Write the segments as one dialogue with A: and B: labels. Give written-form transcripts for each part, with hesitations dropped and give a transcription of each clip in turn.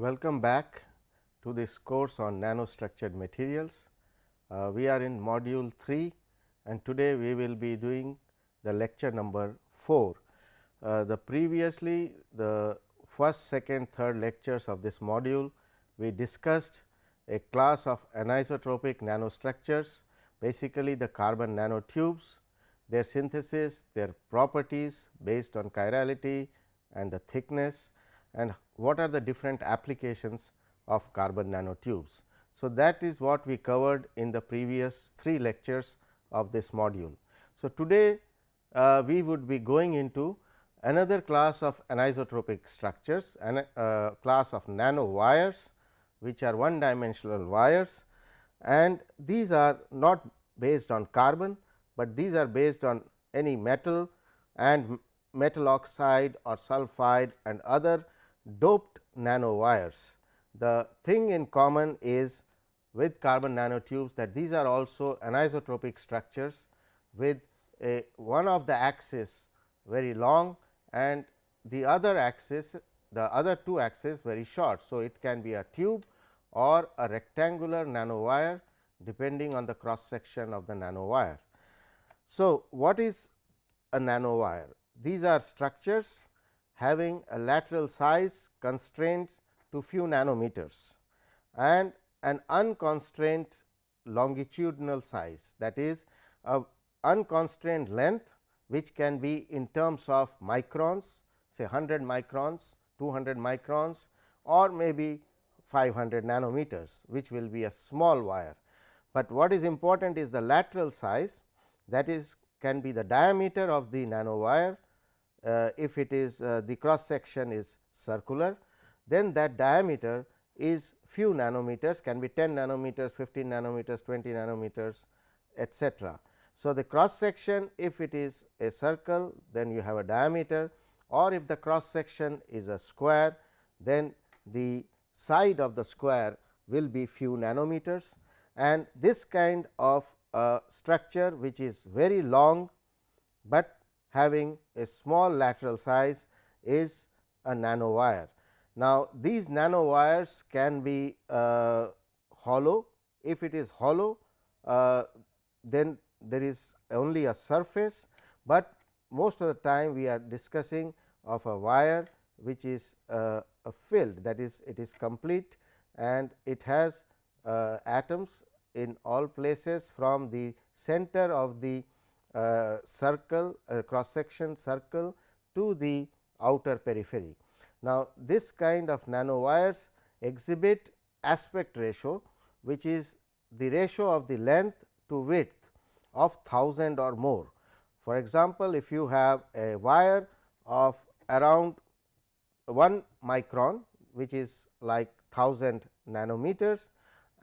A: Welcome back to this course on nanostructured materials. We are in module 3 and today we will be doing the lecture number 4. The previously the first, second, third lectures of this module we discussed a class of anisotropic nanostructures, basically the carbon nanotubes, their synthesis, their properties based on chirality and the thickness, and what are the different applications of carbon nanotubes. So, that is what we covered in the previous 3 lectures of this module. So, today we would be going into another class of anisotropic structures and class of nanowires, which are one dimensional wires, and these are not based on carbon, but these are based on any metal and metal oxide or sulphide and other doped nanowires. The thing in common is with carbon nanotubes that these are also anisotropic structures with one of the axis very long and the other axis, the other two axes very short. So, it can be a tube or a rectangular nanowire depending on the cross section of the nanowire. So, what is a nanowire? These are structures having a lateral size constrained to few nanometers and an unconstrained longitudinal size, that is a unconstrained length which can be in terms of microns, say 100 microns, 200 microns or maybe 500 nanometers, which will be a small wire. But what is important is the lateral size, that is can be the diameter of the nanowire. If it is the cross section is circular, then that diameter is few nanometers, can be 10 nanometers, 15 nanometers, 20 nanometers, etc. So, the cross section, if it is a circle, then you have a diameter, or if the cross section is a square, then the side of the square will be few nanometers, and this kind of structure which is very long, but having a small lateral size is a nanowire. Now, these nanowires can be hollow. If it is hollow, then there is only a surface, but most of the time we are discussing of a wire which is a filled, that is it is complete and it has atoms in all places from the center of the circle, cross section circle to the outer periphery. Now, this kind of nanowires exhibit aspect ratio, which is the ratio of the length to width of 1000 or more. For example, if you have a wire of around 1 micron, which is like 1000 nanometers,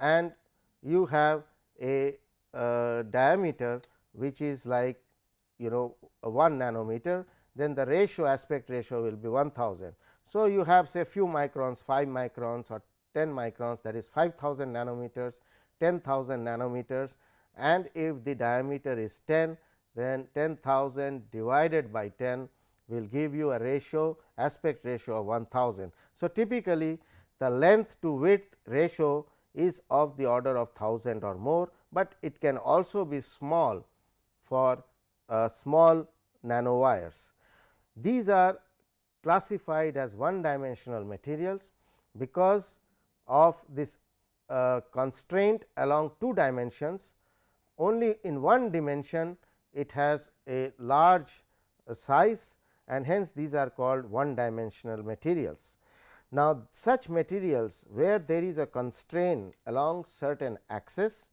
A: and you have a diameter which is like 1 nanometer, then the ratio aspect ratio will be 1000. So, you have say few microns, 5 microns or 10 microns, that is 5000 nanometers, 10,000 nanometers, and if the diameter is 10, then 10,000 divided by 10 will give you a ratio aspect ratio of 1000. So, typically the length to width ratio is of the order of 1000 or more, but it can also be small for small nanowires. These are classified as one dimensional materials because of this constraint along 2 dimensions. Only in one dimension it has a large size, and hence these are called one dimensional materials. Now, such materials where there is a constraint along certain axis,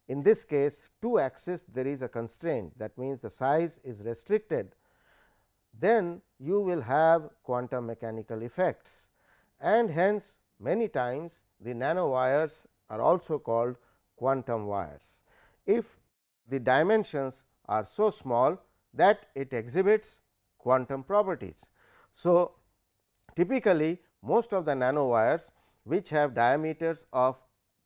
A: in this case 2 axis there is a constraint, that means the size is restricted, then you will have quantum mechanical effects, and hence many times the nanowires are also called quantum wires. If the dimensions are so small that it exhibits quantum properties. So, typically most of the nanowires which have diameters of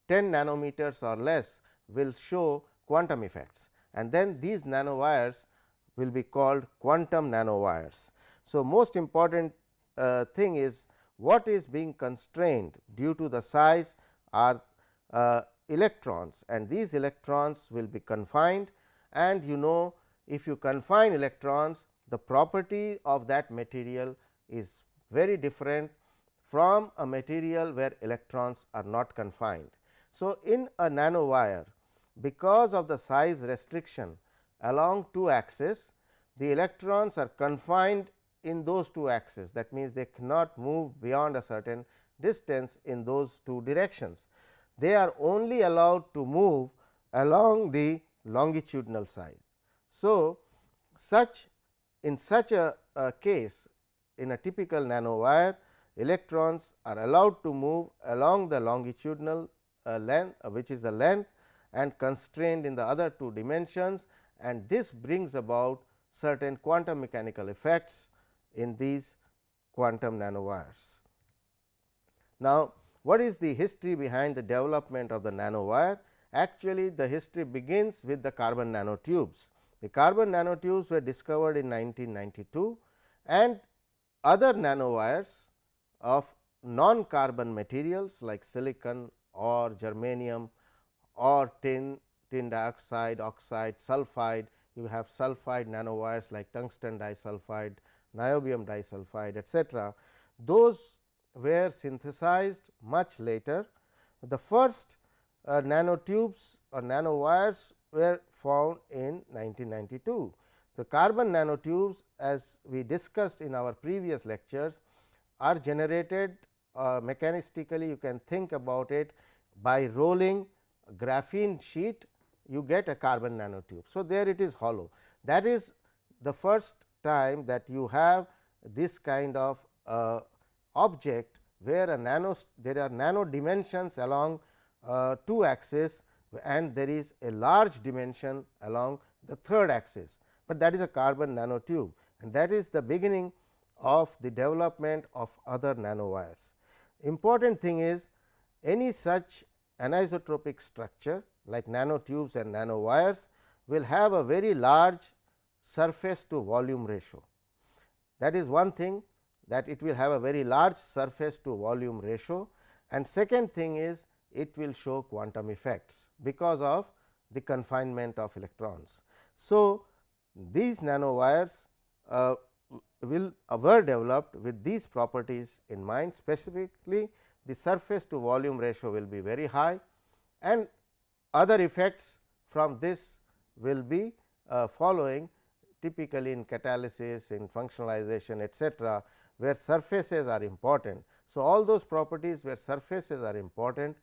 A: 10 nanometers or less will show quantum effects, and then these nanowires will be called quantum nanowires. So, most important thing is what is being constrained due to the size are electrons, and these electrons will be confined, and if you confine electrons, the property of that material is very different from a material where electrons are not confined. So, in a nanowire, because of the size restriction along two axes, the electrons are confined in those two axes. That means, they cannot move beyond a certain distance in those two directions. They are only allowed to move along the longitudinal side. So, in such a case, in a typical nanowire, electrons are allowed to move along the longitudinal length, which is the length, and constrained in the other two dimensions, and this brings about certain quantum mechanical effects in these quantum nanowires. Now, what is the history behind the development of the nanowire? Actually, the history begins with the carbon nanotubes. The carbon nanotubes were discovered in 1992, and other nanowires of non-carbon materials like silicon or germanium or tin dioxide, oxide, sulphide. You have sulphide nanowires like tungsten disulphide, niobium disulphide, etc. Those were synthesized much later. The first nanotubes or nanowires were found in 1992. The carbon nanotubes, as we discussed in our previous lectures, are generated mechanistically. You can think about it by rolling a graphene sheet, you get a carbon nanotube. So, there it is hollow. That is the first time that you have this kind of object, where there are nano dimensions along two axes, and there is a large dimension along the third axis, but that is a carbon nanotube, and that is the beginning of the development of other nanowires. Important thing is, any such anisotropic structure like nanotubes and nanowires will have a very large surface to volume ratio. That is one thing, that it will have a very large surface to volume ratio, and second thing is, it will show quantum effects because of the confinement of electrons. So, these nanowires were developed with these properties in mind. Specifically, the surface to volume ratio will be very high, and other effects from this will be following, typically in catalysis, in functionalization, etc., where surfaces are important. So, all those properties where surfaces are important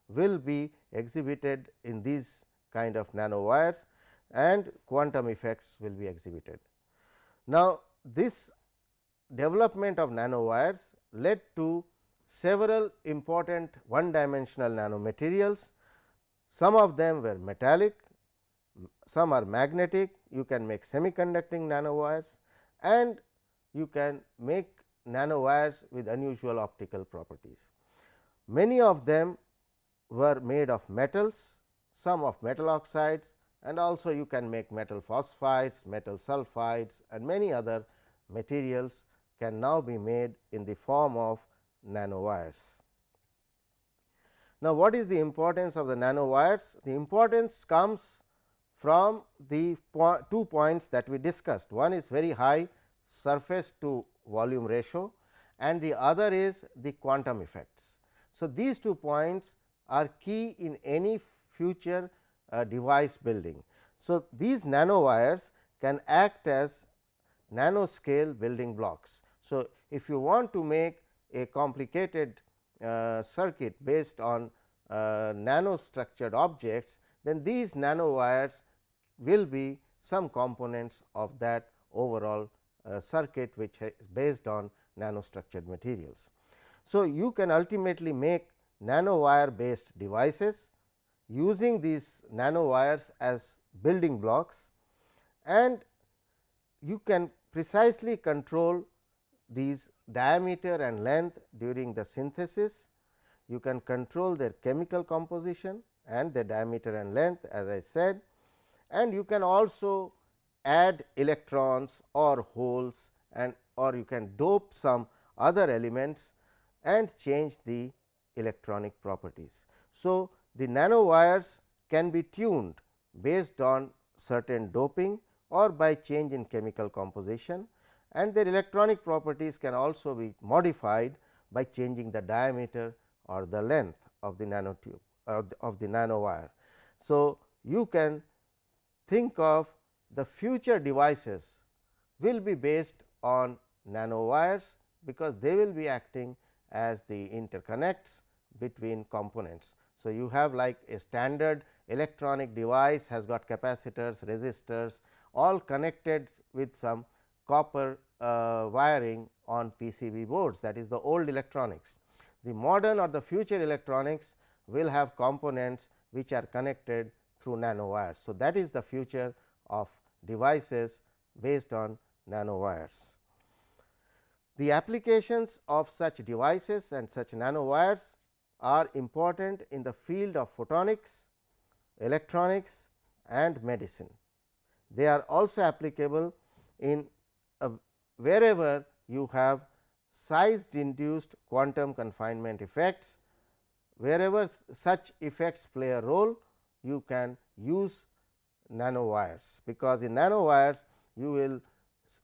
A: will be exhibited in these kind of nanowires, and quantum effects will be exhibited. Now, this development of nanowires led to several important one dimensional nanomaterials. Some of them were metallic, some are magnetic. You can make semiconducting nanowires, and you can make nanowires with unusual optical properties. Many of them were made of metals, some of metal oxides, and also you can make metal phosphides, metal sulphides, and many other materials can now be made in the form of nanowires. Now, what is the importance of the nanowires? The importance comes from the 2 points that we discussed. One is very high surface to volume ratio, and the other is the quantum effects. So, these 2 points are key in any future device building. So, these nanowires can act as nanoscale building blocks. So, if you want to make a complicated circuit based on nano structured objects, then these nanowires will be some components of that overall circuit, which is based on nano structured materials. So, you can ultimately make nanowire based devices using these nanowires as building blocks, and you can precisely control these diameter and length during the synthesis. You can control their chemical composition and their diameter and length, as I said, and you can also add electrons or holes, and or you can dope some other elements and change the electronic properties. So, the nanowires can be tuned based on certain doping or by change in chemical composition, and their electronic properties can also be modified by changing the diameter or the length of the nanotube of the nanowire. So, you can think of the future devices will be based on nanowires, because they will be acting as the interconnects between components. So, you have like a standard electronic device has got capacitors, resistors all connected with some copper wiring on PCB boards, that is the old electronics. The modern or the future electronics will have components which are connected through nanowires. So, that is the future of devices based on nanowires. The applications of such devices and such nanowires are important in the field of photonics, electronics and medicine. They are also applicable in wherever you have size induced quantum confinement effects. Wherever such effects play a role, you can use nanowires, because in nanowires you will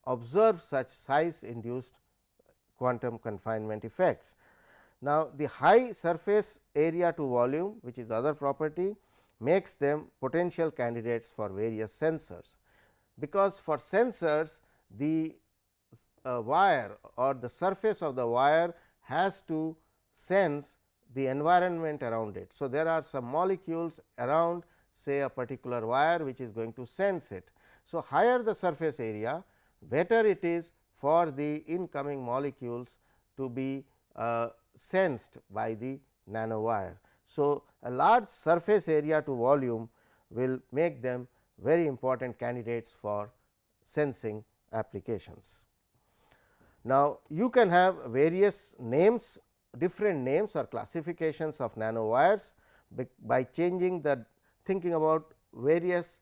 A: observe such size induced quantum confinement effects. Now, the high surface area to volume, which is the other property, makes them potential candidates for various sensors, because for sensors the wire or the surface of the wire has to sense the environment around it. So, there are some molecules around say a particular wire which is going to sense it. So, higher the surface area, better it is for the incoming molecules to be sensed by the nanowire. So, a large surface area to volume will make them very important candidates for sensing applications. Now, you can have various names, different names or classifications of nanowires by changing the thinking about various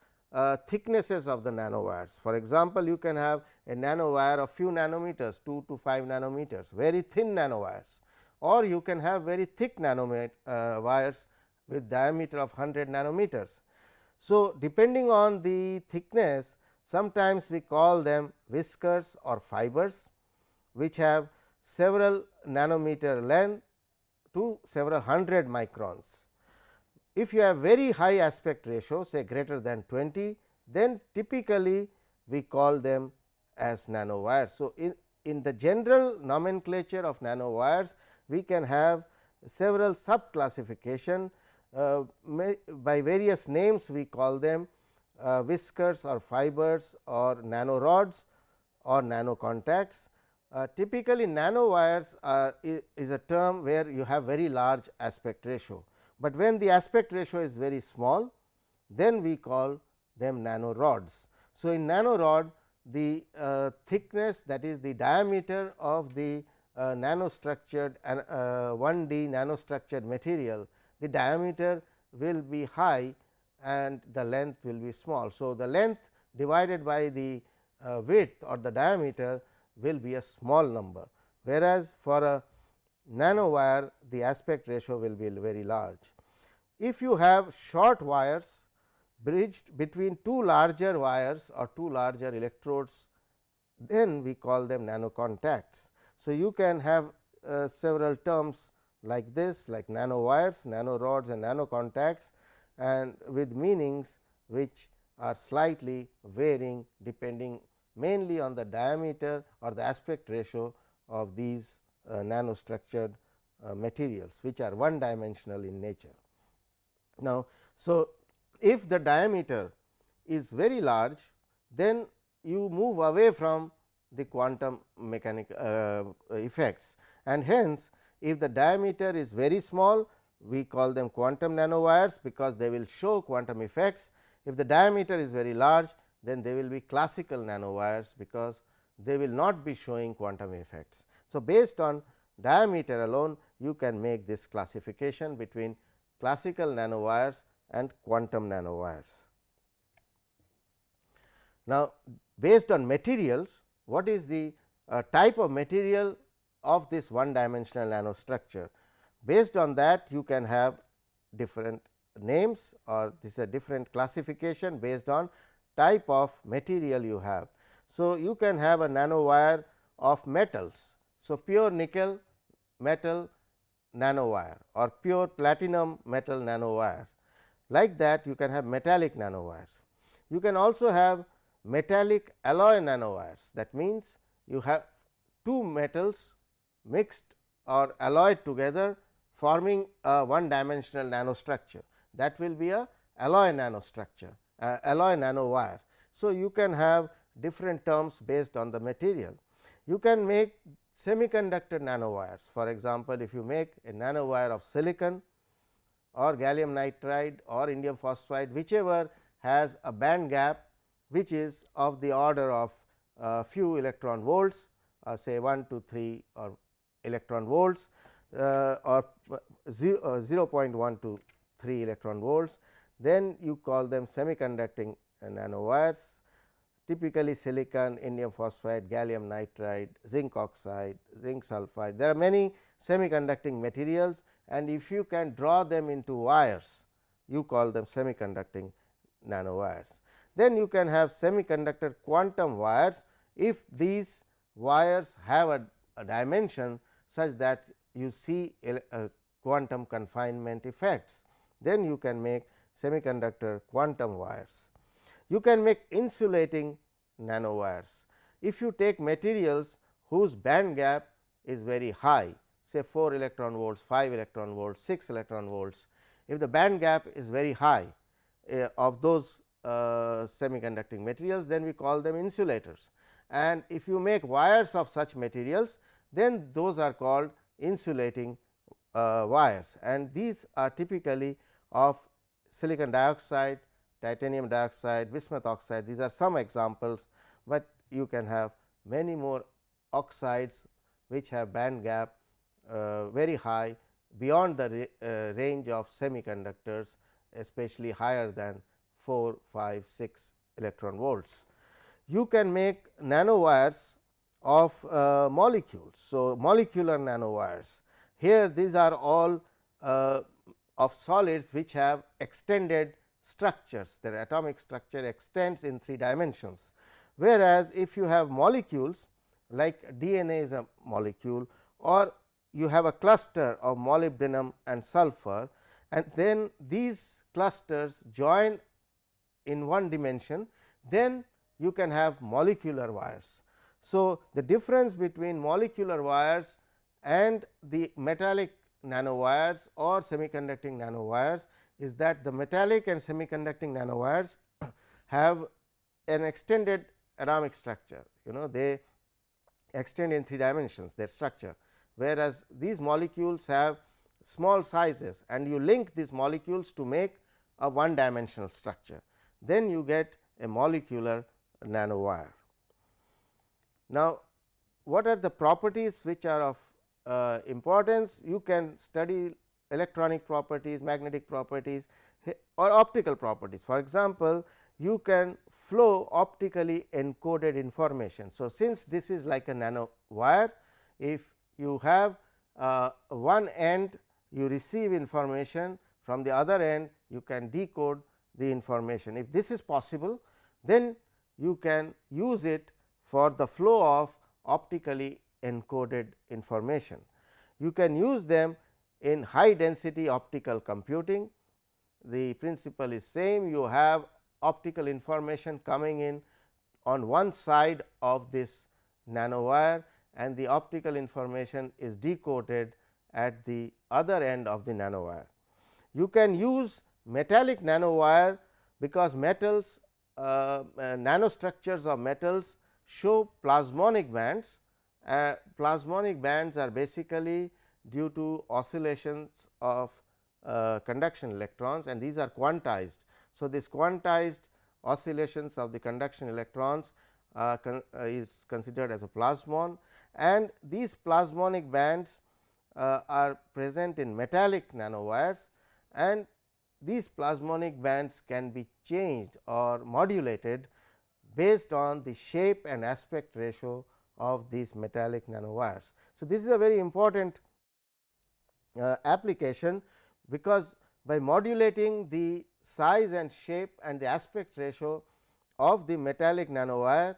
A: thicknesses of the nanowires. For example, you can have a nanowire of few nanometers, 2 to 5 nanometers, very thin nanowires, or you can have very thick wires with diameter of 100 nanometers. So, depending on the thickness, sometimes we call them whiskers or fibers, which have several nanometer length to several hundred microns. If you have very high aspect ratio, say greater than 20, then typically we call them as nanowires. So, in the general nomenclature of nanowires, we can have several sub classification by various names. We call them whiskers or fibers or nanorods or nano contacts. Typically nanowires is a term where you have very large aspect ratio, but when the aspect ratio is very small, then we call them nanorods. So, in nanorod the thickness, that is the diameter of the nanostructured and 1D nanostructured material, the diameter will be high and the length will be small. So, the length divided by the width or the diameter will be a small number, whereas for a nanowire the aspect ratio will be very large. If you have short wires bridged between two larger wires or two larger electrodes, then we call them nano contacts. So, you can have several terms like this, like nanowires, nanorods and nano contacts, and with meanings which are slightly varying depending mainly on the diameter or the aspect ratio of these nanostructured materials, which are one dimensional in nature. Now, so if the diameter is very large, then you move away from the quantum mechanical effects, and hence if the diameter is very small, we call them quantum nanowires, because they will show quantum effects. If the diameter is very large, then they will be classical nanowires, because they will not be showing quantum effects. So, based on diameter alone, you can make this classification between classical nanowires and quantum nanowires. Now, based on materials, what is the type of material of this one dimensional nanostructure. Based on that, you can have different names, or this is a different classification based on type of material you have. So, you can have a nanowire of metals. So, pure nickel metal nanowire or pure platinum metal nanowire. Like that, you can have metallic nanowires. You can also have metallic alloy nanowires. That means, you have two metals mixed or alloyed together, forming a one dimensional nanostructure. That will be a alloy nanostructure, alloy nanowire. So, you can have different terms based on the material. You can make semiconductor nanowires. For example, if you make a nanowire of silicon or gallium nitride or indium phosphide, whichever has a band gap which is of the order of few electron volts, say 1 to 3 or electron volts, or 0.1 to 3 electron volts, then you call them semiconducting nanowires. Typically silicon, indium phosphide, gallium nitride, zinc oxide, zinc sulphide. There are many semiconducting materials, and if you can draw them into wires, you call them semiconducting nanowires. Then you can have semiconductor quantum wires if these wires have a dimension such that you see quantum confinement effects. Then you can make semiconductor quantum wires. You can make insulating nanowires. If you take materials whose band gap is very high, say 4 electron volts, 5 electron volts, 6 electron volts, if the band gap is very high of those semiconducting materials, then we call them insulators. And if you make wires of such materials, then those are called insulating wires, and these are typically of silicon dioxide, titanium dioxide, bismuth oxide. These are some examples, but you can have many more oxides which have band gap very high beyond the range of semiconductors, especially higher than 4, 5, 6 electron volts. You can make nanowires of molecules. So, molecular nanowires, here these are all of solids which have extended structures, their atomic structure extends in 3 dimensions. Whereas, if you have molecules like DNA is a molecule, or you have a cluster of molybdenum and sulfur, and then these clusters join in one dimension, then you can have molecular wires. So, the difference between molecular wires and the metallic nanowires or semiconducting nanowires is that the metallic and semiconducting nanowires have an extended atomic structure, they extend in 3 dimensions their structure, whereas these molecules have small sizes, and you link these molecules to make a one dimensional structure, then you get a molecular nanowire. Now, what are the properties which are of importance? You can study electronic properties, magnetic properties or optical properties. For example, you can flow optically encoded information. So, since this is like a nanowire, if you have one end you receive information, from the other end you can decode the information. If this is possible, then you can use it for the flow of optically encoded information. You can use them in high density optical computing. The principle is same, you have optical information coming in on one side of this nanowire, and the optical information is decoded at the other end of the nanowire. You can use metallic nanowire, because metals nanostructures of metals show plasmonic bands. Plasmonic bands are basically due to oscillations of conduction electrons, and these are quantized. So, this quantized oscillations of the conduction electrons is considered as a plasmon, and these plasmonic bands are present in metallic nanowires, and these plasmonic bands can be changed or modulated based on the shape and aspect ratio of these metallic nanowires. So, this is a very important application, because by modulating the size and shape and the aspect ratio of the metallic nanowire,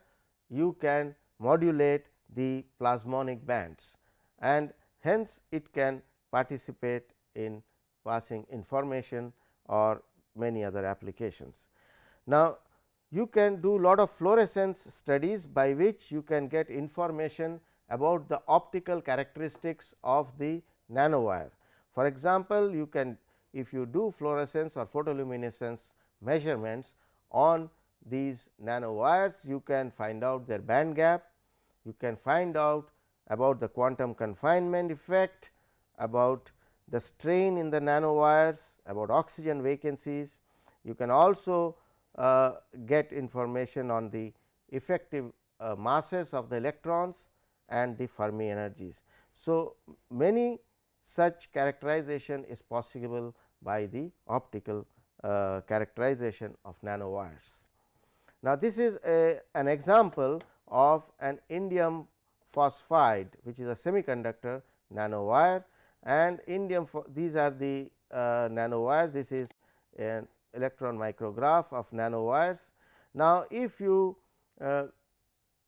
A: you can modulate the plasmonic bands, and hence it can participate in passing information or many other applications. Now, you can do lot of fluorescence studies by which you can get information about the optical characteristics of the nanowire. For example, you can, if you do fluorescence or photoluminescence measurements on these nanowires, you can find out their band gap, you can find out about the quantum confinement effect, about the strain in the nanowires, about oxygen vacancies. You can also get information on the effective masses of the electrons and the Fermi energies. So, many such characterization is possible by the optical characterization of nanowires. Now, this is an example of an indium phosphide, which is a semiconductor nanowire, and these are the nanowires. This is an electron micrograph of nanowires. Now, if you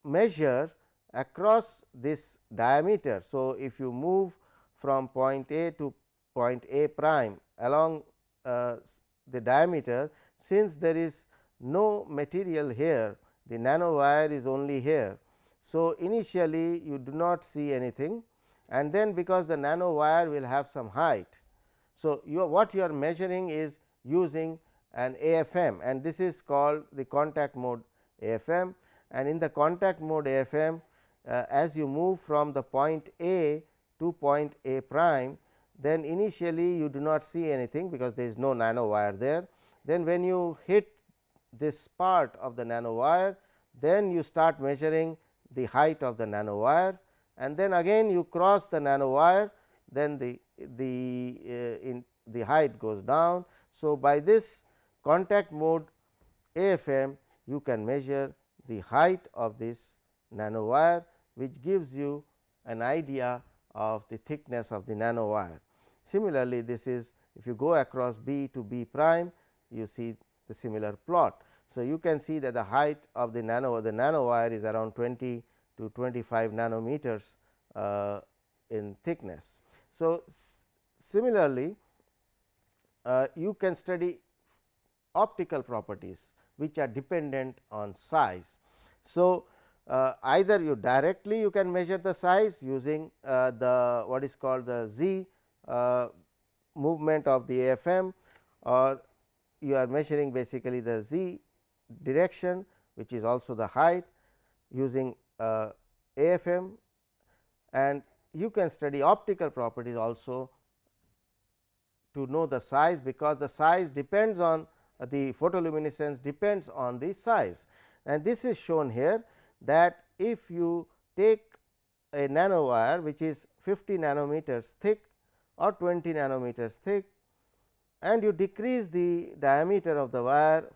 A: measure across this diameter, so if you move from point A to point A prime along the diameter, since there is no material here, the nanowire is only here. So, initially you do not see anything, and then because the nanowire will have some height. So, what you are measuring is using an AFM, and this is called the contact mode AFM, and in the contact mode AFM, as you move from the point A to point A prime, then initially you do not see anything because there is no nanowire there. Then when you hit this part of the nanowire, then you start measuring the height of the nanowire, and then again you cross the nanowire, then the height goes down. So, by this contact mode AFM, you can measure the height of this nanowire, which gives you an idea of the thickness of the nanowire. Similarly, this is, if you go across B to B prime, you see the similar plot. So, you can see that the height of the nanowire is around 20 to 25 nanometers in thickness. So, similarly, you can study optical properties which are dependent on size. So, either you directly you can measure the size using the what is called the Z movement of the AFM, or you are measuring basically the Z direction, which is also the height, using AFM, and you can study optical properties also to know the size, because the size depends on the photoluminescence depends on the size. And this is shown here, that if you take a nanowire which is 50 nanometers thick or 20 nanometers thick, and you decrease the diameter of the wire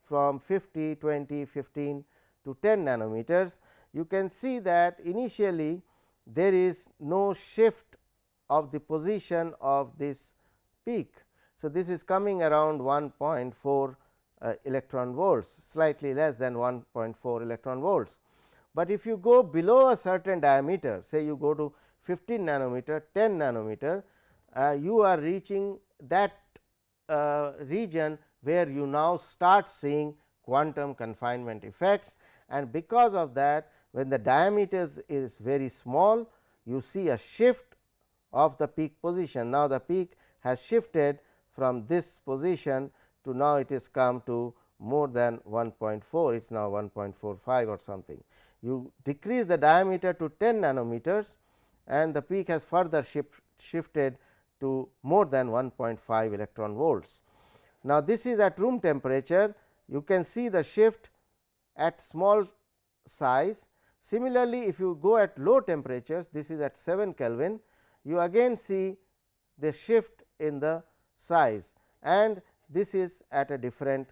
A: from 50, 20, 15 to 10 nanometers, you can see that initially there is no shift of the position of this peak. So, this is coming around 1.4 electron volts, slightly less than 1.4 electron volts. But if you go below a certain diameter, say you go to 15 nanometer, 10 nanometer, you are reaching that region where you now start seeing quantum confinement effects, and because of that, when the diameter is very small, you see a shift of the peak position. Now, the peak has shifted from this position to now it is come to more than 1.4, it is now 1.45 or something. You decrease the diameter to 10 nanometers, and the peak has further shifted to more than 1.5 electron volts. Now, this is at room temperature, you can see the shift at small size. Similarly, if you go at low temperatures, this is at 7 Kelvin, you again see the shift in the size, and this is at a different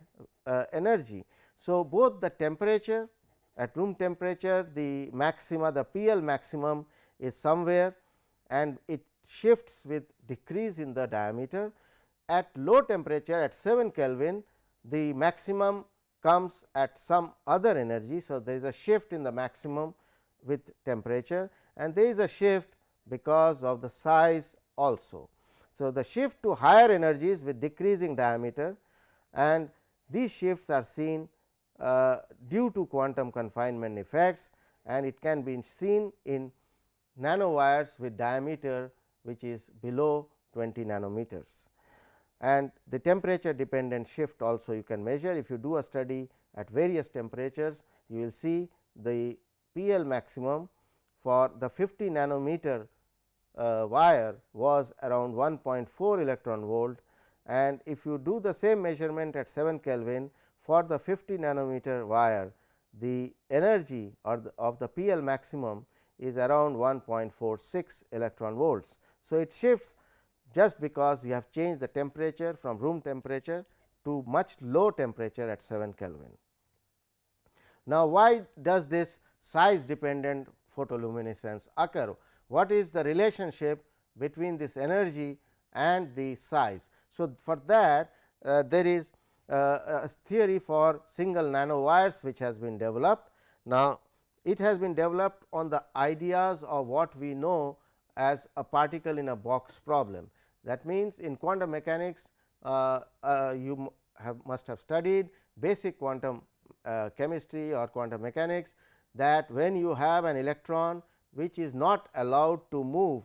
A: energy. So, both the temperature At room temperature, the maxima, the PL maximum is somewhere and it shifts with decrease in the diameter. At low temperature, at 7 Kelvin, the maximum comes at some other energy. So, there is a shift in the maximum with temperature, and there is a shift because of the size also. So, the shift to higher energies with decreasing diameter, and these shifts are seen due to quantum confinement effects, and it can be seen in nanowires with diameter which is below 20 nanometers. And the temperature dependent shift also you can measure. If you do a study at various temperatures, you will see the PL maximum for the 50 nanometer wire was around 1.4 electron volt, and if you do the same measurement at 7 Kelvin for the 50 nanometer wire, the energy or of the PL maximum is around 1.46 electron volts. So, it shifts just because you have changed the temperature from room temperature to much low temperature at 7 Kelvin. Now, why does this size dependent photoluminescence occur? What is the relationship between this energy and the size? So, for that there is a theory for single nanowires which has been developed. Now, it has been developed on the ideas of what we know as a particle in a box problem. That means, in quantum mechanics you must have studied basic quantum chemistry or quantum mechanics, that when you have an electron which is not allowed to move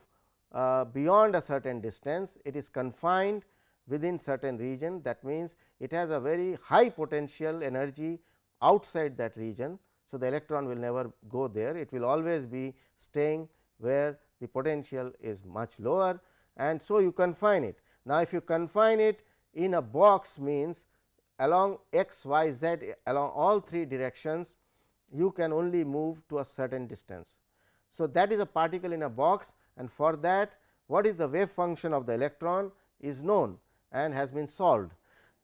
A: beyond a certain distance, it is confined within certain region. That means, it has a very high potential energy outside that region. So, the electron will never go there, it will always be staying where the potential is much lower, and so you confine it. Now, if you confine it in a box, means along x, y, z, along all three directions, you can only move to a certain distance. So, that is a particle in a box, and for that what is the wave function of the electron is known and has been solved.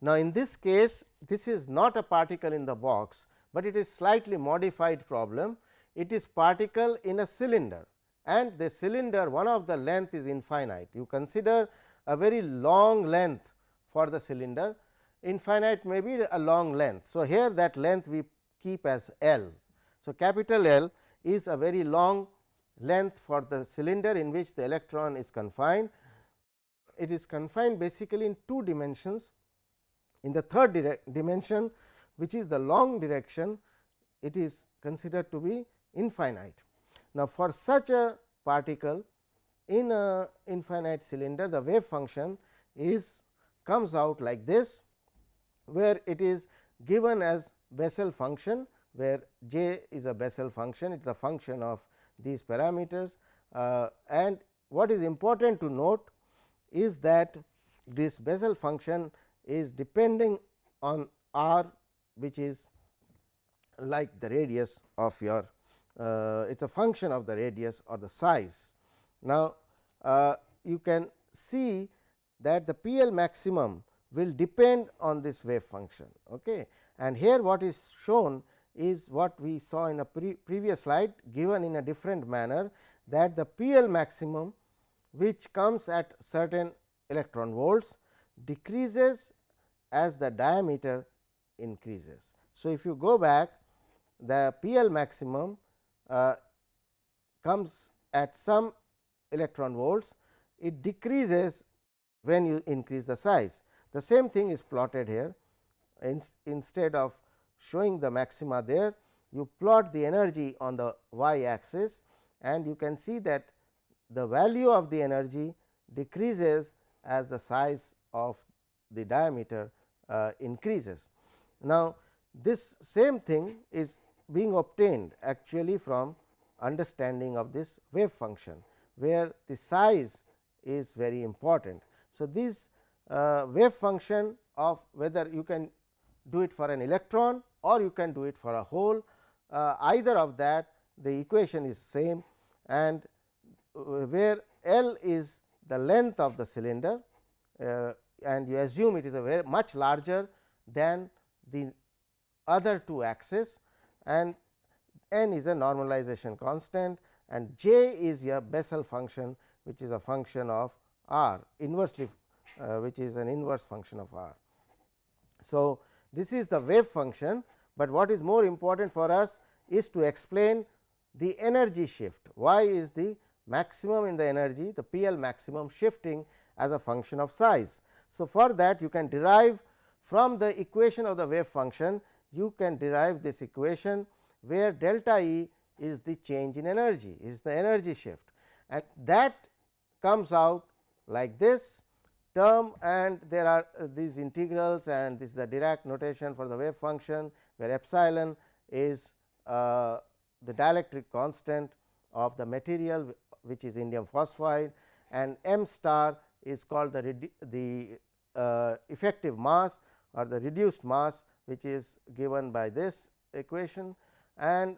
A: Now, in this case, this is not a particle in the box, but it is slightly modified problem. It is particle in a cylinder, and the cylinder, one of the length is infinite. You consider a very long length for the cylinder, infinite may be a long length. So, here that length we keep as L. So, capital L is a very long length for the cylinder in which the electron is confined. It is confined basically in two dimensions. In the third dimension, which is the long direction, it is considered to be infinite. Now, for such a particle in a infinite cylinder, the wave function is comes out like this, where it is given as Bessel function, where j is a Bessel function, it is a function of these parameters. And what is important to note is that this Bessel function is depending on r, which is like the radius of your it is a function of the radius or the size. Now, you can see that the PL maximum will depend on this wave function. Okay. And here what is shown is what we saw in a previous slide, given in a different manner, that the PL maximum which comes at certain electron volts decreases as the diameter increases. So, if you go back, the PL maximum comes at some electron volts, it decreases when you increase the size. The same thing is plotted here. Instead of showing the maxima there, you plot the energy on the y axis, and you can see that the value of the energy decreases as the size of the diameter increases. Now, this same thing is being obtained actually from understanding of this wave function, where the size is very important. So, this wave function of whether you can do it for an electron or you can do it for a hole, either of that the equation is same, and where L is the length of the cylinder, and you assume it is a very much larger than the other two axes, and n is a normalization constant, and j is a Bessel function, which is a function of r inversely, which is an inverse function of r. So, this is the wave function, but what is more important for us is to explain the energy shift. Why is the maximum in the energy, the P L maximum, shifting as a function of size? So, for that you can derive from the equation of the wave function, you can derive this equation where delta E is the change in energy, is the energy shift, and that comes out like this term, and there are these integrals, and this is the Dirac notation for the wave function, where epsilon is the dielectric constant of the material, which is indium phosphide, and m star is called the effective mass or the reduced mass, which is given by this equation. And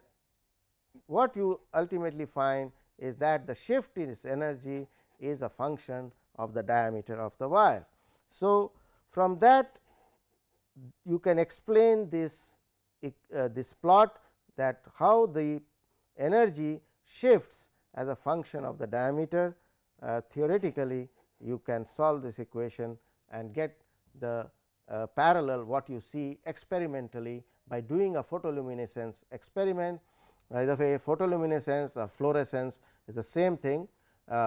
A: what you ultimately find is that the shift in its energy is a function of the diameter of the wire. So, from that you can explain this this plot, that how the energy shifts as a function of the diameter. Theoretically, you can solve this equation and get the parallel what you see experimentally by doing a photoluminescence experiment. By the way, photoluminescence or fluorescence is the same thing.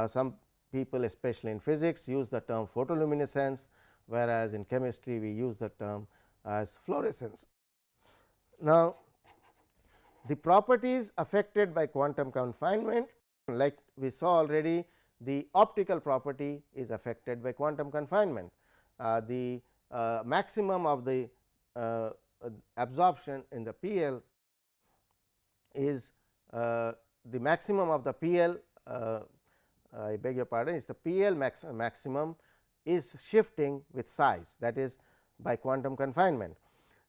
A: Some people, especially in physics, use the term photoluminescence, whereas in chemistry we use the term as fluorescence. Now, the properties affected by quantum confinement, like we saw already, the optical property is affected by quantum confinement. The maximum of the absorption in the P L is the maximum of the P L, I beg your pardon, it is the P L maximum is shifting with size, that is by quantum confinement.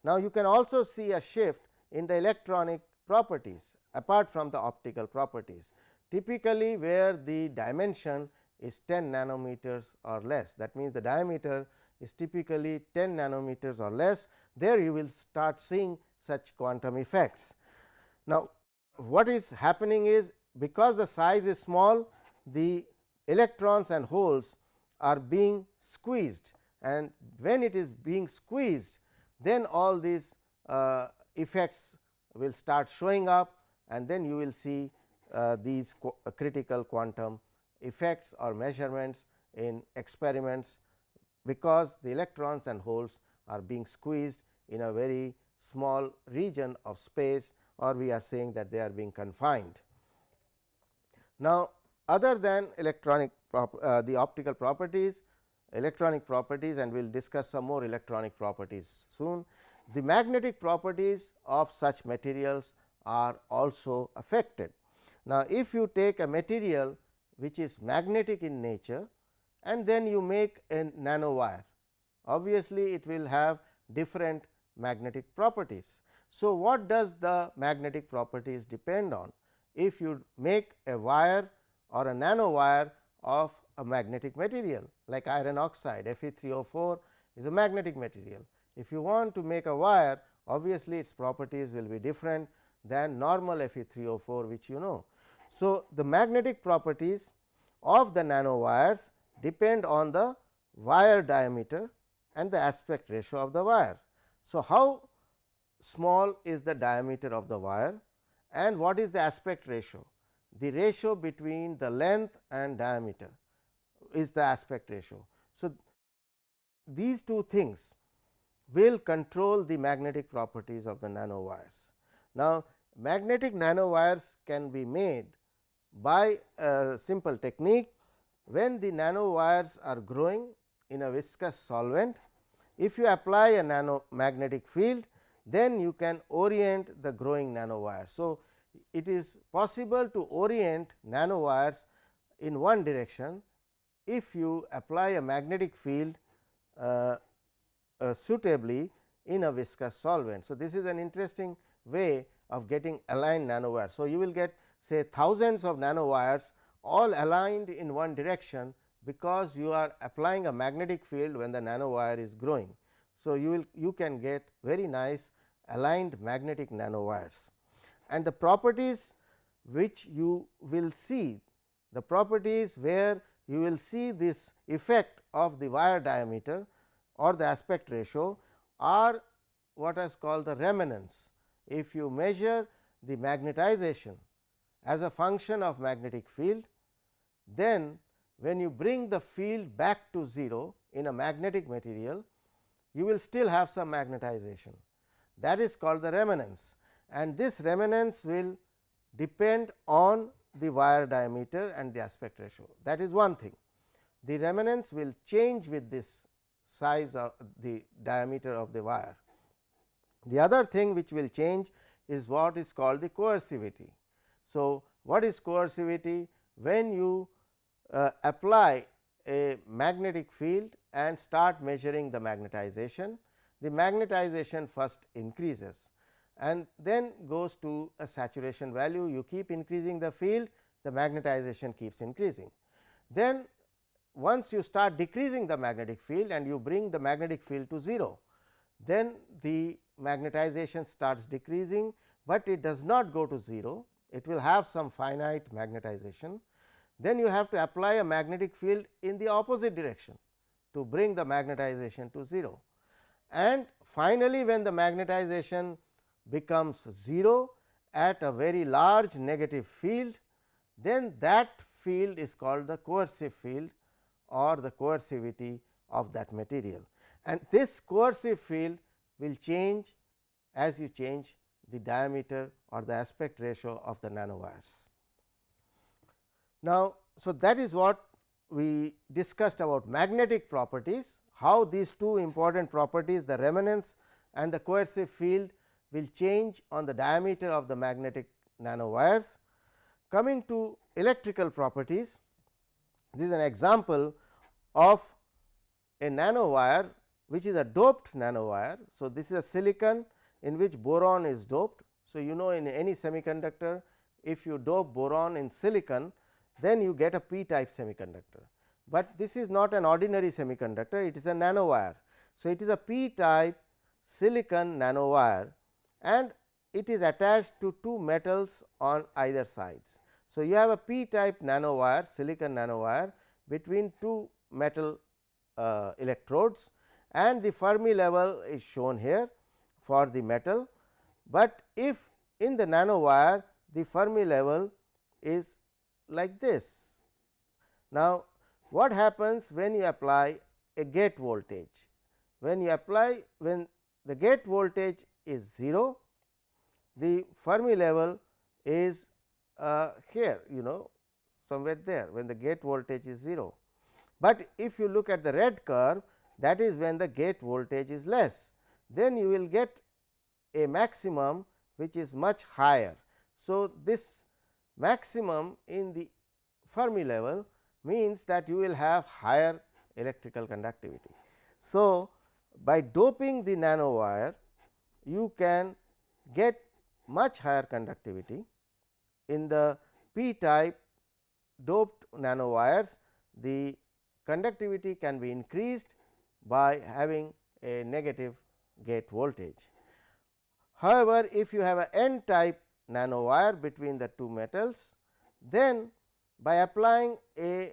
A: Now, you can also see a shift in the electronic properties apart from the optical properties, typically where the dimension is 10 nanometers or less. That means, the diameter is typically 10 nanometers or less, there you will start seeing such quantum effects. Now, what is happening is, because the size is small, the electrons and holes are being squeezed, and when it is being squeezed, then all these effects will start showing up, and then you will see these critical quantum effects or measurements in experiments, because the electrons and holes are being squeezed in a very small region of space, or we are saying that they are being confined. Now, other than electronic the optical properties, electronic properties, and we will discuss some more electronic properties soon, the magnetic properties of such materials are also affected. Now, if you take a material which is magnetic in nature and then you make a nanowire, obviously it will have different magnetic properties. So, what does the magnetic properties depend on? If you make a wire or a nanowire of a magnetic material like iron oxide, Fe3O4 is a magnetic material. If you want to make a wire, obviously its properties will be different than normal Fe3O4, which you know. So, the magnetic properties of the nanowires depend on the wire diameter and the aspect ratio of the wire. So, how small is the diameter of the wire and what is the aspect ratio? The ratio between the length and diameter is the aspect ratio. So, these two things will control the magnetic properties of the nanowires. Now, magnetic nanowires can be made by a simple technique. When the nanowires are growing in a viscous solvent, if you apply a nanomagnetic field, then you can orient the growing nanowire. So, it is possible to orient nanowires in one direction if you apply a magnetic field suitably in a viscous solvent. So, this is an interesting way of getting aligned nanowires. So, you will get say thousands of nanowires all aligned in one direction, because you are applying a magnetic field when the nanowire is growing. So, you can get very nice aligned magnetic nanowires. and the properties which you will see, the properties where you will see this effect of the wire diameter or the aspect ratio are what is called the remanence. If you measure the magnetization as a function of magnetic field, then when you bring the field back to 0 in a magnetic material, you will still have some magnetization, that is called the remanence, and this remanence will depend on the wire diameter and the aspect ratio. That is one thing. The remanence will change with this size of the diameter of the wire. The other thing which will change is what is called the coercivity. So, what is coercivity? When you apply a magnetic field and start measuring the magnetization first increases and then goes to a saturation value. You keep increasing the field, the magnetization keeps increasing. Then once you start decreasing the magnetic field and you bring the magnetic field to 0, then the magnetization starts decreasing, but it does not go to 0, it will have some finite magnetization. Then you have to apply a magnetic field in the opposite direction to bring the magnetization to 0, and finally, when the magnetization becomes 0 at a very large negative field, then that field is called the coercive field or the coercivity of that material, and this coercive field will change as you change the diameter or the aspect ratio of the nanowires. Now, so that is what we discussed about magnetic properties, how these two important properties, the remanence and the coercive field, will change on the diameter of the magnetic nanowires. Coming to electrical properties, this is an example of a nanowire which is a doped nanowire. So, this is a silicon in which boron is doped. So, you know, in any semiconductor, if you dope boron in silicon, then you get a p type semiconductor, but this is not an ordinary semiconductor, it is a nanowire. So, it is a p type silicon nanowire and it is attached to two metals on either sides. So, you have a p type nanowire, silicon nanowire between two metal electrodes, and the Fermi level is shown here for the metal, but if in the nanowire the Fermi level is like this. Now, what happens when you apply a gate voltage? When the gate voltage is 0, the Fermi level is here, you know, somewhere there when the gate voltage is 0. But if you look at the red curve, that is when the gate voltage is less, then you will get a maximum which is much higher. So, this maximum in the Fermi level means that you will have higher electrical conductivity. So, by doping the nanowire, you can get much higher conductivity. In the p type doped nanowires, the conductivity can be increased by having a negative gate voltage. However, if you have a n type nanowire between the two metals, then by applying a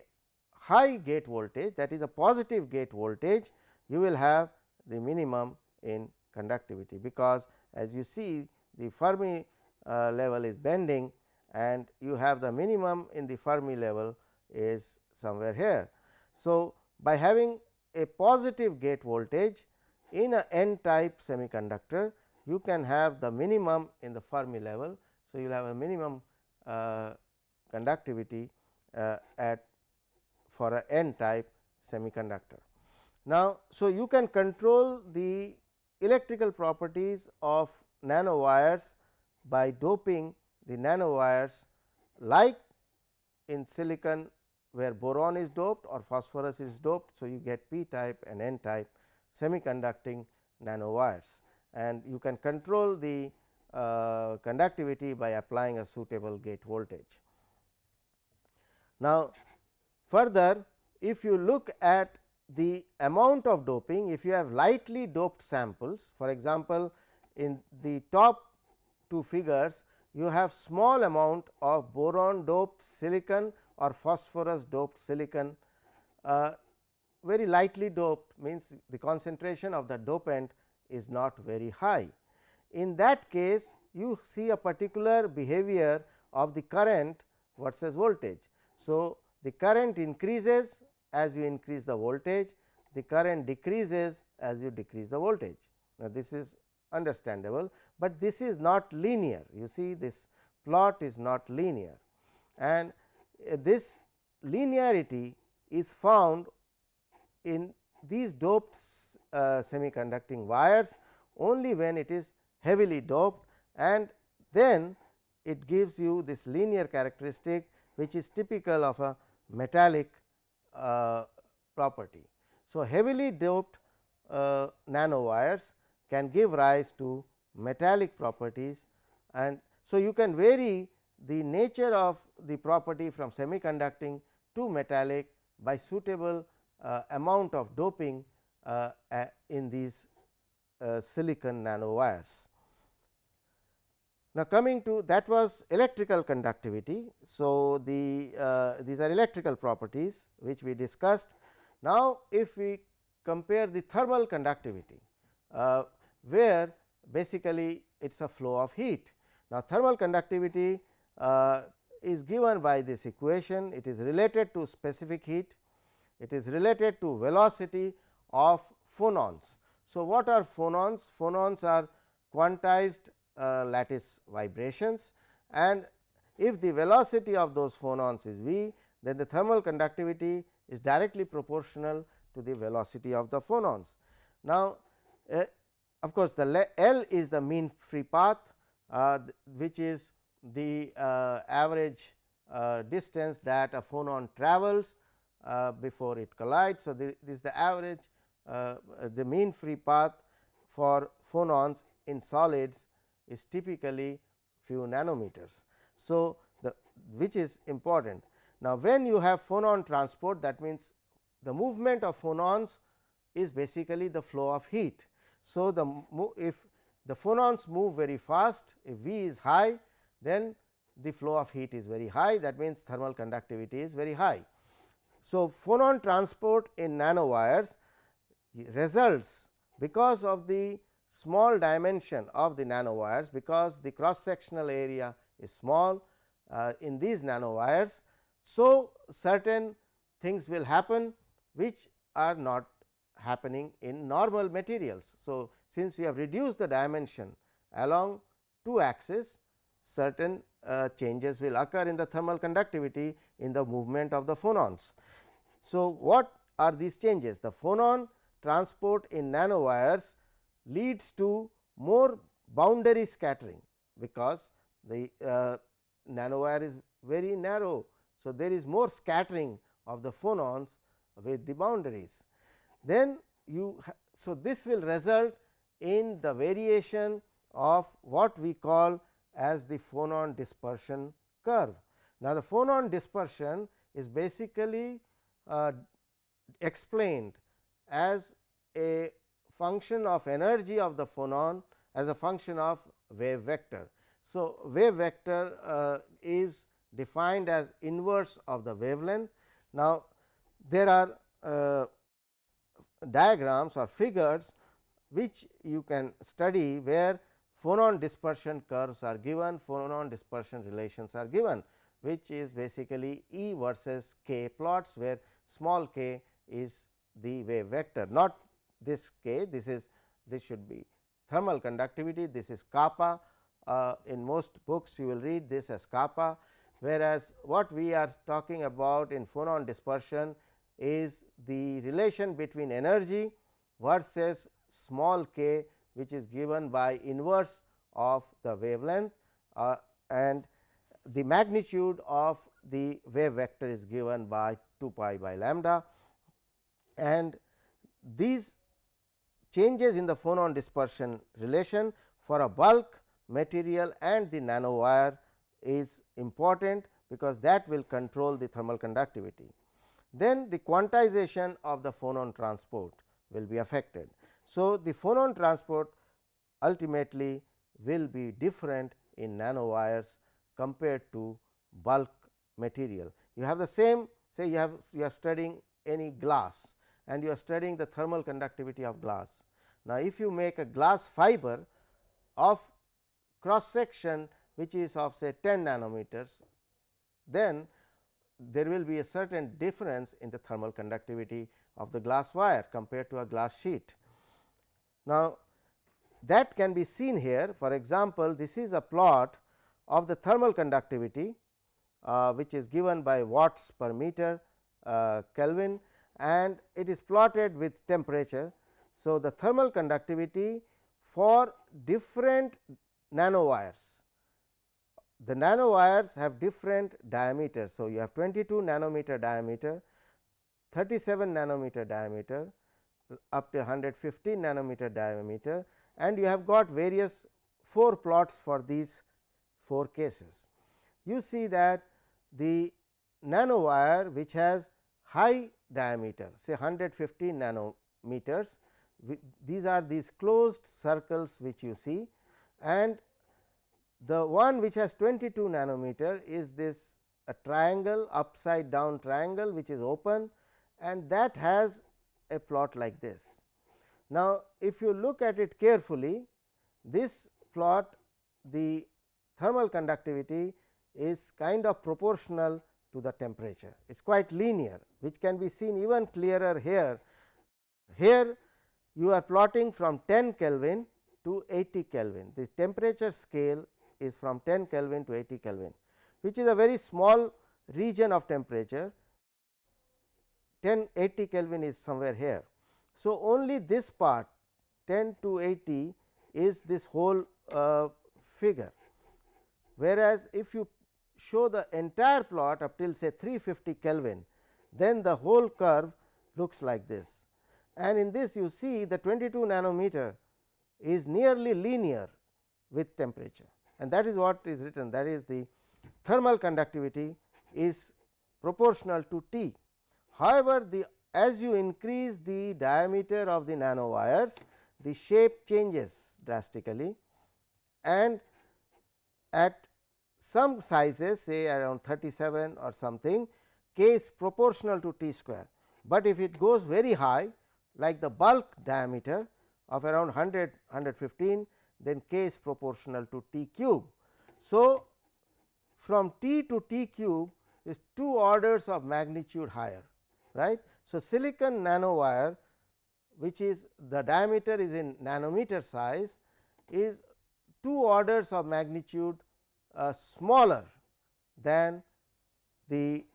A: high gate voltage, that is a positive gate voltage, you will have the minimum in conductivity, because as you see the Fermi level is bending and you have the minimum in the Fermi level is somewhere here. So, by having a positive gate voltage in a n type semiconductor, you can have the minimum in the Fermi level. So, you will have a minimum conductivity at for a n type semiconductor. Now, so you can control the electrical properties of nanowires by doping the nanowires like in silicon where boron is doped or phosphorus is doped. So, you get p type and n type semiconducting nanowires, and you can control the conductivity by applying a suitable gate voltage. Now, further, if you look at the amount of doping, if you have lightly doped samples, for example, in the top two figures you have small amount of boron doped silicon or phosphorus doped silicon, very lightly doped, means the concentration of the dopant is not very high. In that case, you see a particular behavior of the current versus voltage. So, the current increases as you increase the voltage, the current decreases as you decrease the voltage. Now, this is understandable, but this is not linear. You see, this plot is not linear, and this linearity is found in these doped semiconducting wires only when it is heavily doped, and then it gives you this linear characteristic which is typical of a metallic property. So, heavily doped nanowires can give rise to metallic properties, and so you can vary the nature of the property from semiconducting to metallic by suitable amount of doping in these silicon nanowires. Now, coming to that was electrical conductivity. So, these are electrical properties which we discussed. Now, if we compare the thermal conductivity, where basically it is a flow of heat. Now, thermal conductivity is given by this equation. It is related to specific heat, it is related to velocity of phonons. So, what are phonons? Phonons are quantized lattice vibrations, and if the velocity of those phonons is v, then the thermal conductivity is directly proportional to the velocity of the phonons. Now, of course, the L is the mean free path, which is the average distance that a phonon travels before it collides. So, this is the average the mean free path for phonons in solids is typically few nanometers. So, which is important. Now, when you have phonon transport, that means the movement of phonons is basically the flow of heat. So, if the phonons move very fast, if V is high, then the flow of heat is very high, that means thermal conductivity is very high. So, phonon transport in nanowires results because of the small dimension of the nanowires, because the cross sectional area is small in these nanowires. So, certain things will happen which are not happening in normal materials. So, since we have reduced the dimension along two axes, certain changes will occur in the thermal conductivity in the movement of the phonons. So, what are these changes? The phonon transport in nanowires leads to more boundary scattering, because the nanowire is very narrow. So, there is more scattering of the phonons with the boundaries. Then so this will result in the variation of what we call as the phonon dispersion curve. Now, the phonon dispersion is basically explained as a function of energy of the phonon as a function of wave vector. So, wave vector is defined as inverse of the wavelength. Now, there are diagrams or figures which you can study, where phonon dispersion curves are given, phonon dispersion relations are given, which is basically E versus k plots, where small k is the wave vector, not this k, this should be thermal conductivity, this is kappa. In most books you will read this as kappa, whereas what we are talking about in phonon dispersion is the relation between energy versus small k, which is given by inverse of the wavelength, and the magnitude of the wave vector is given by 2 pi by lambda, and these changes in the phonon dispersion relation for a bulk material and the nanowire is important, because that will control the thermal conductivity. Then the quantization of the phonon transport will be affected. So, the phonon transport ultimately will be different in nanowires compared to bulk material. You have the same, say you are studying any glass and you are studying the thermal conductivity of glass. Now, if you make a glass fiber of cross section which is of say 10 nanometers, then there will be a certain difference in the thermal conductivity of the glass wire compared to a glass sheet. Now, that can be seen here. For example, this is a plot of the thermal conductivity which is given by watts per meter Kelvin, and it is plotted with temperature. So, the thermal conductivity for different nanowires, the nanowires have different diameters. So, you have 22 nanometer diameter, 37 nanometer diameter, up to 115 nanometer diameter, and you have got various 4 plots for these 4 cases. You see that the nanowire which has high diameter, say 115 nanometers, these are these closed circles which you see, and the one which has 22 nanometer is this a triangle, upside down triangle which is open, and that has a plot like this. Now, if you look at it carefully, this plot, the thermal conductivity is kind of proportional to the temperature. It is quite linear, which can be seen even clearer here. Here you are plotting from 10 Kelvin to 80 Kelvin. The temperature scale is from 10 Kelvin to 80 Kelvin, which is a very small region of temperature. 80 Kelvin is somewhere here. So, only this part 10 to 80 is this whole figure, whereas, if you show the entire plot up till say 350 Kelvin, then the whole curve looks like this, and in this you see the 22 nanometer is nearly linear with temperature, and that is what is written, that is the thermal conductivity is proportional to T. However, as you increase the diameter of the nanowires, the shape changes drastically, and at some sizes, say around 37 or something, K is proportional to T square, but if it goes very high like the bulk diameter of around 115, then K is proportional to T cube. So, from T to T cube is 2 orders of magnitude higher, right. So, silicon nanowire, which is the diameter is in nanometer size, is 2 orders of magnitude smaller than the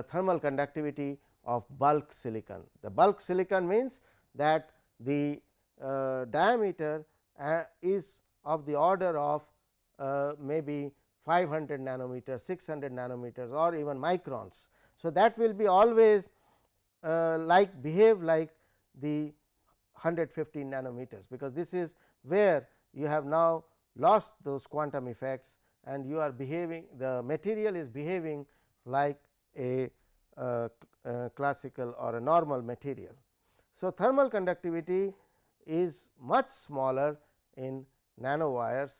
A: thermal conductivity of bulk silicon. The bulk silicon means that the diameter is of the order of maybe 500 nanometers, 600 nanometers or even microns. So, that will be always behave like the 115 nanometers, because this is where you have now lost those quantum effects and you are behaving, the material is behaving like a classical or a normal material. So, thermal conductivity is much smaller in nanowires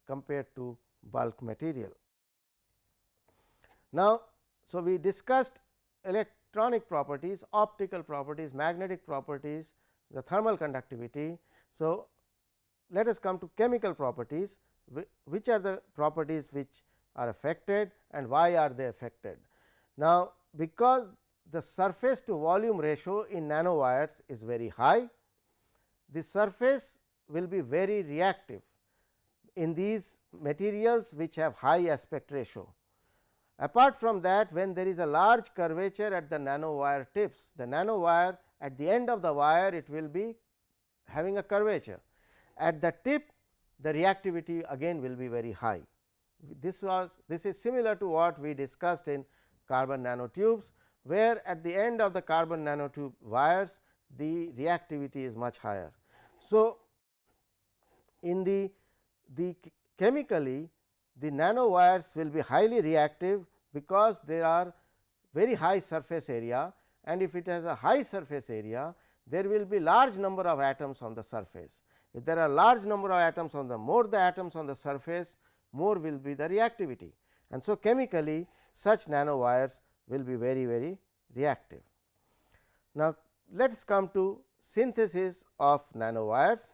A: compared to bulk material. Now, so we discussed electronic properties, optical properties, magnetic properties, the thermal conductivity. So, let us come to chemical properties, which are the properties which are affected and why are they affected. Now, because the surface to volume ratio in nanowires is very high, the surface will be very reactive in these materials which have high aspect ratio. Apart from that, when there is a large curvature at the nanowire tips, the nanowire at the end of the wire it will be having a curvature. At the tip, the reactivity again will be very high. This is similar to what we discussed in carbon nanotubes, where at the end of the carbon nanotube wires the reactivity is much higher. So, in the chemically the nanowires will be highly reactive, because there are very high surface area, and if it has a high surface area, there will be large number of atoms on the surface. If there are large number of atoms on the more the atoms on the surface, more will be the reactivity, and so chemically such nanowires will be very, very reactive. Now, let us come to synthesis of nanowires.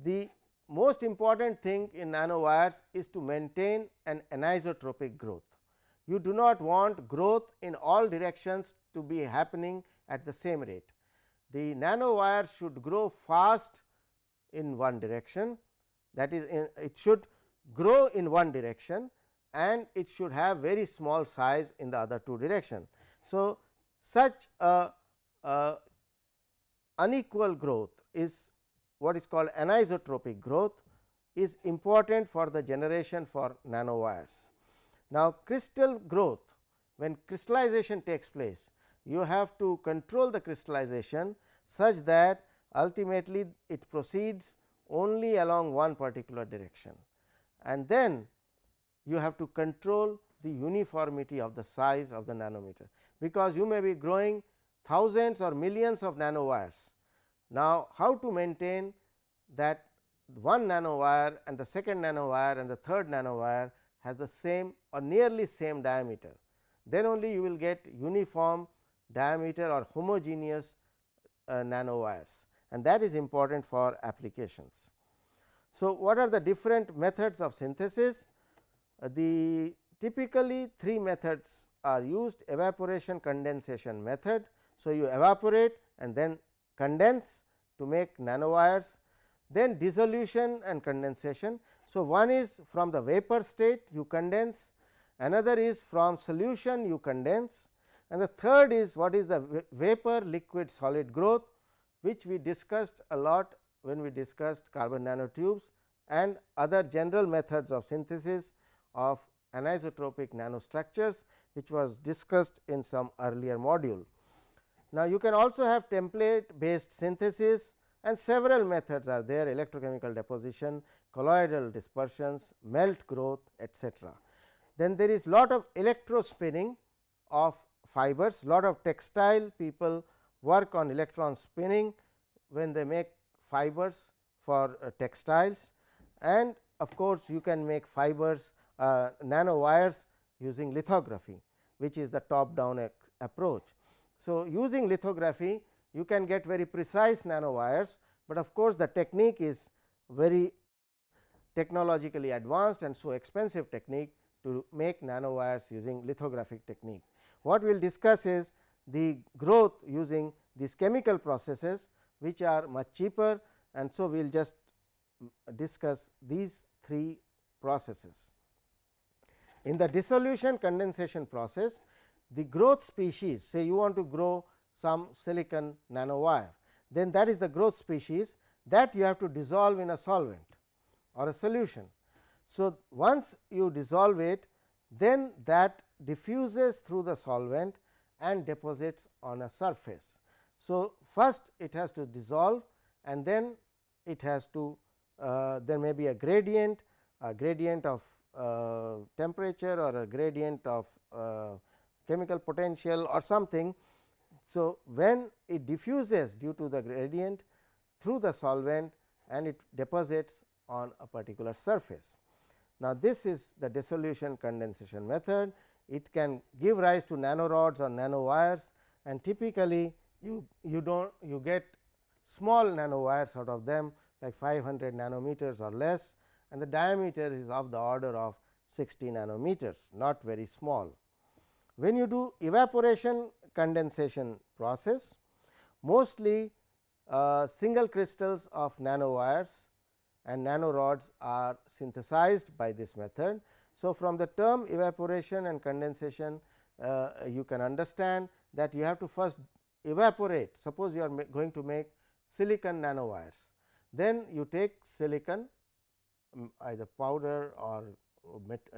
A: The most important thing in nanowires is to maintain an anisotropic growth. You do not want growth in all directions to be happening at the same rate. The nanowire should grow fast in one direction, that is it should grow in one direction, and it should have very small size in the other two direction. So, such a unequal growth is what is called anisotropic growth is important for the generation for nanowires. Now, crystal growth, when crystallization takes place, you have to control the crystallization such that ultimately it proceeds only along one particular direction, and then you have to control the uniformity of the size of the nanometer, because you may be growing thousands or millions of nanowires. Now, how to maintain that one nanowire and the second nanowire and the third nanowire has the same or nearly same diameter, then only you will get uniform diameter or homogeneous nanowires, and that is important for applications. So, what are the different methods of synthesis? The typically three methods are used: evaporation, condensation method. So, you evaporate and then condense to make nanowires, then dissolution and condensation. So, one is from the vapor state you condense, another is from solution you condense, and the third is what is the vapor liquid solid growth, which we discussed a lot when we discussed carbon nanotubes and other general methods of synthesis of anisotropic nanostructures, which was discussed in some earlier module. Now, you can also have template based synthesis, and several methods are there: electrochemical deposition, colloidal dispersions, melt growth, etc. Then there is lot of electrospinning of fibers. Lot of textile people work on electron spinning when they make fibers for textiles, and of course, you can make fibers nanowires using lithography, which is the top down approach. So, using lithography you can get very precise nanowires, but of course, the technique is very technologically advanced and so expensive technique to make nanowires using lithographic technique. What we will discuss is the growth using these chemical processes, which are much cheaper, and so we will just discuss these three processes. In the dissolution condensation process, the growth species, say you want to grow some silicon nanowire, then that is the growth species that you have to dissolve in a solvent or a solution. So, once you dissolve it, then that diffuses through the solvent and deposits on a surface. So, first it has to dissolve, and then it has to there may be a gradient of temperature or a gradient of chemical potential or something. So, when it diffuses due to the gradient through the solvent and it deposits on a particular surface. Now, this is the dissolution condensation method. It can give rise to nanorods or nanowires, and typically you get small nanowires out of them, like 500 nanometers or less, and the diameter is of the order of 60 nanometers, not very small. When you do evaporation condensation process, mostly single crystals of nanowires and nanorods are synthesized by this method. So, from the term evaporation and condensation, you can understand that you have to first evaporate. Suppose you are going to make silicon nanowires, then you take silicon, either powder or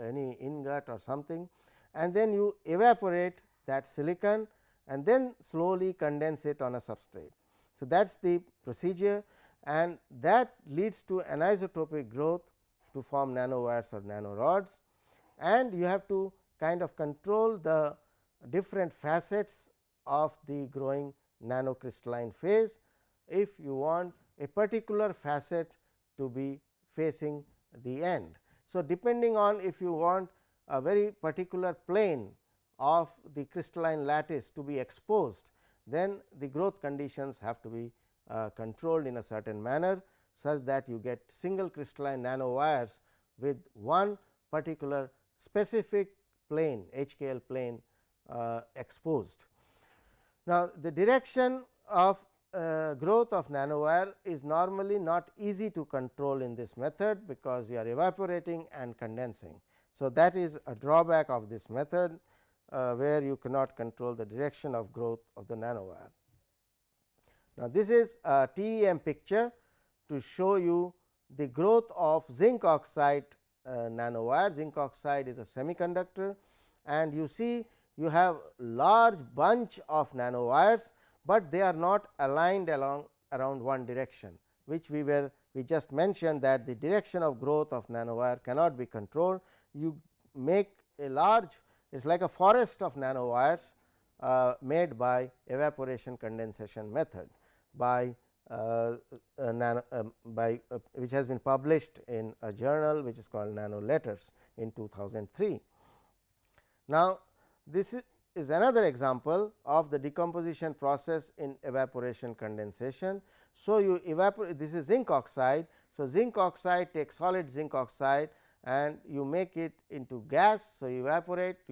A: any ingot or something, and then you evaporate that silicon and then slowly condense it on a substrate. So, that is the procedure, and that leads to anisotropic growth to form nanowires or nanorods, and you have to kind of control the different facets of the growing nanocrystalline phase if you want a particular facet to be facing the end. So, depending on if you want a very particular plane of the crystalline lattice to be exposed, then the growth conditions have to be controlled in a certain manner, such that you get single crystalline nanowires with one particular specific plane HKL plane exposed. Now, the direction of growth of nanowire is normally not easy to control in this method, because you are evaporating and condensing. So, that is a drawback of this method, where you cannot control the direction of growth of the nanowire. Now, this is a TEM picture to show you the growth of zinc oxide nanowire. Zinc oxide is a semiconductor, and you see you have large bunch of nanowires, but they are not aligned around one direction, which we just mentioned, that the direction of growth of nanowire cannot be controlled. You make a large, it is like a forest of nanowires made by evaporation condensation method by which has been published in a journal which is called Nano Letters in 2003. Now, this is another example of the decomposition process in evaporation condensation. So, you evaporate, this is zinc oxide. So, zinc oxide takes solid zinc oxide and you make it into gas. So, you evaporate, you